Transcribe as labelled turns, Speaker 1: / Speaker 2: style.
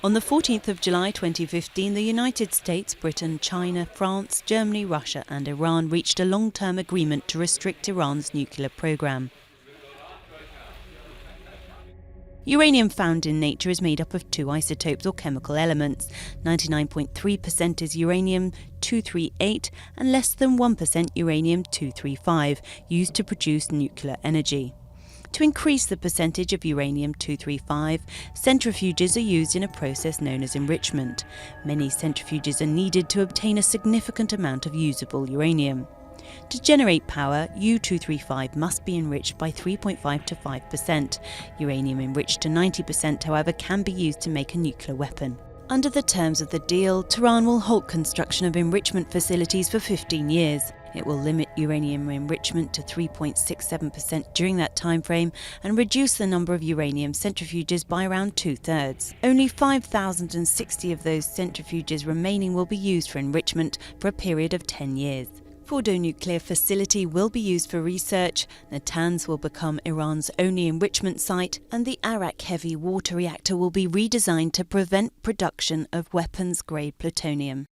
Speaker 1: On the 14th of July 2015, the United States, Britain, China, France, Germany, Russia and Iran reached a long-term agreement to restrict Iran's nuclear program. Uranium found in nature is made up of two isotopes or chemical elements. 99.3% is uranium-238 and less than 1% uranium-235, used to produce nuclear energy. To increase the percentage of uranium-235, centrifuges are used in a process known as enrichment. Many centrifuges are needed to obtain a significant amount of usable uranium. To generate power, U-235 must be enriched by 3.5 to 5%. Uranium enriched to 90%, however, can be used to make a nuclear weapon. Under the terms of the deal, Tehran will halt construction of enrichment facilities for 15 years. It will limit uranium enrichment to 3.67% during that timeframe and reduce the number of uranium centrifuges by around 2/3. Only 5,060 of those centrifuges remaining will be used for enrichment for a period of 10 years. Fordo nuclear facility will be used for research, Natanz will become Iran's only enrichment site, and the Arak heavy water reactor will be redesigned to prevent production of weapons-grade plutonium.